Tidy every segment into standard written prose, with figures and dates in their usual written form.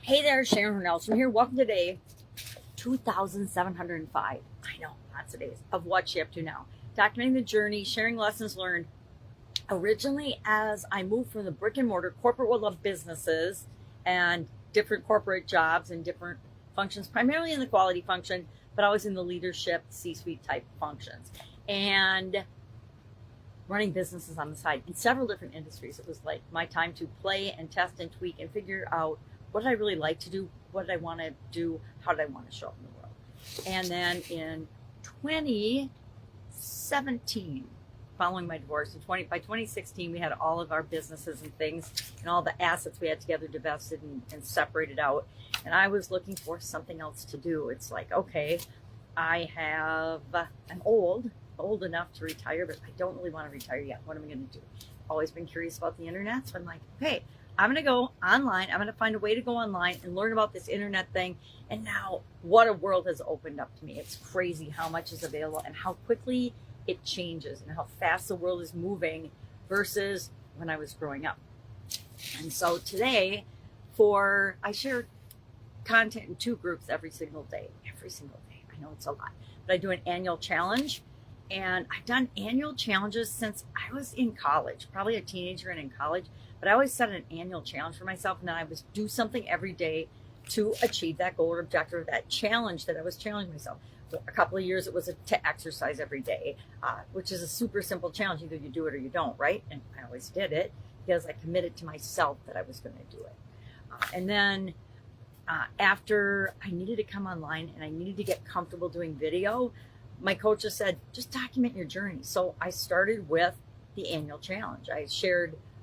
Hey there, Sharon Horne-Ellstrom here. Welcome to day 2,705. I know, lots of days of what you up to now. Documenting the journey, sharing lessons learned. Originally, as I moved from the brick and mortar corporate world of businesses and different corporate jobs and different functions, primarily in the quality function, but always in the leadership, C-suite type functions. And running businesses on the side in several different industries. It was like my time to play and test and tweak and figure out what did I really like to do, what did I want to do, how did I want to show up in the world. And then in 2017, following my divorce, by 2016, we had all of our businesses and things and all the assets we had together divested and separated out. And I was looking for something else to do. It's like, okay, I'm old enough to retire, but I don't really want to retire yet. What am I going to do? Always been curious about the internet. So I'm like, okay, I'm going to go online. I'm going to find a way to go online and learn about this internet thing. And now what a world has opened up to me. It's crazy how much is available and how quickly it changes and how fast the world is moving versus when I was growing up. And so today I share content in 2 groups every single day. I know it's a lot, but I do an annual challenge. And I've done annual challenges since I was in college, probably a teenager and in college. But I always set an annual challenge for myself, and then I would do something every day to achieve that goal or objective, or that challenge that I was challenging myself. A couple of years, it was to exercise every day, which is a super simple challenge. Either you do it or you don't, right? And I always did it because I committed to myself that I was going to do it. And then after I needed to come online and I needed to get comfortable doing video, my coach just said, just document your journey. So I started with the annual challenge.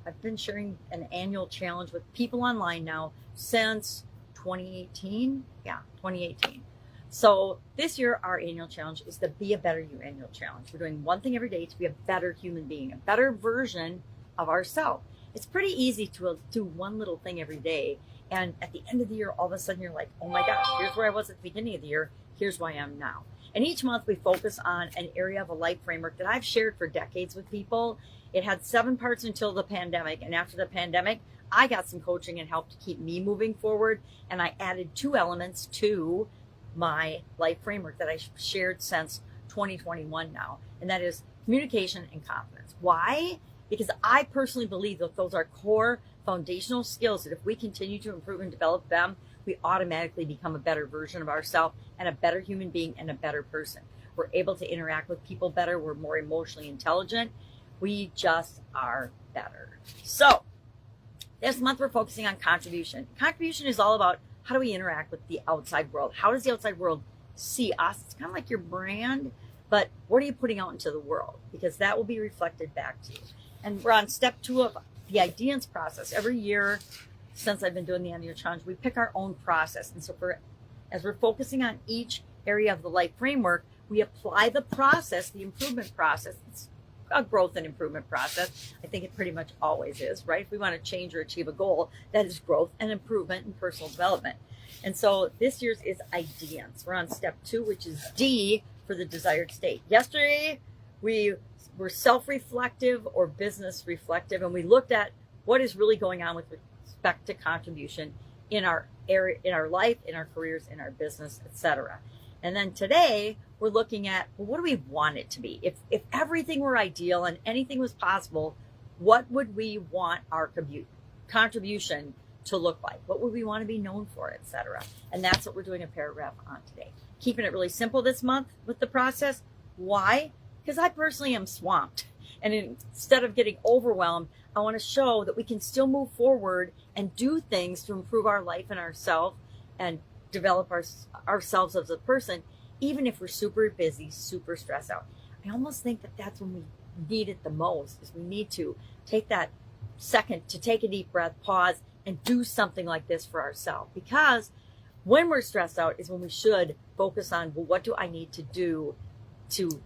I've been sharing an annual challenge with people online now since 2018. Yeah, 2018. So this year, our annual challenge is the Be a Better You annual challenge. We're doing one thing every day to be a better human being, a better version of ourselves. It's pretty easy to do one little thing every day. And at the end of the year, all of a sudden you're like, oh my gosh, here's where I was at the beginning of the year. Here's where I am now. And each month we focus on an area of a life framework that I've shared for decades with people. It had 7 parts until the pandemic. And after the pandemic, I got some coaching and help to keep me moving forward. And I added 2 elements to my life framework that I shared since 2021 now. And that is communication and confidence. Why? Because I personally believe that those are core foundational skills that if we continue to improve and develop them, we automatically become a better version of ourselves and a better human being and a better person. We're able to interact with people better. We're more emotionally intelligent. We just are better. So this month we're focusing on contribution. Contribution is all about how do we interact with the outside world? How does the outside world see us? It's kind of like your brand, but what are you putting out into the world? Because that will be reflected back to you. And we're on step 2 of the IDEANCE process. Every year since I've been doing the annual challenge, we pick our own process. And so as we're focusing on each area of the life framework, we apply the process, the improvement process. It's a growth and improvement process. I think it pretty much always is, right? If we want to change or achieve a goal, that is growth and improvement and personal development. And so this year's is IDEANCE. We're on step 2, which is D for the desired state. Yesterday, we were self-reflective or business reflective, and we looked at what is really going on with respect to contribution in our area, in our life, in our careers, in our business, etc. And then today we're looking at, well, what do we want it to be? If everything were ideal and anything was possible, what would we want our contribution to look like? What would we want to be known for, etc.? And that's what we're doing a paragraph on today. Keeping it really simple this month with the process. Why? Because I personally am swamped. And instead of getting overwhelmed, I want to show that we can still move forward and do things to improve our life and ourselves and develop ourselves as a person, even if we're super busy, super stressed out. I almost think that that's when we need it the most, is we need to take that second to take a deep breath, pause, and do something like this for ourselves. Because when we're stressed out is when we should focus on, well, what do I need to do to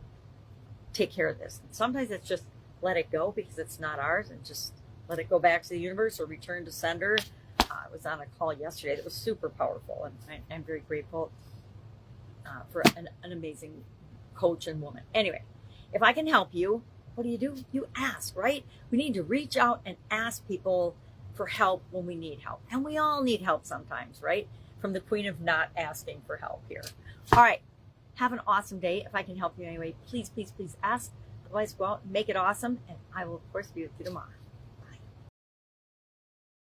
take care of this? And sometimes it's just let it go because it's not ours, and just let it go back to the universe or return to sender. I was on a call yesterday that was super powerful, and I'm very grateful for an amazing coach and woman. Anyway, if I can help you, what do? You ask, right? We need to reach out and ask people for help when we need help. And we all need help sometimes, right? From the queen of not asking for help here. All right. Have an awesome day. If I can help you in any way, please, please, please ask. Otherwise, go out and make it awesome. And I will, of course, be with you tomorrow.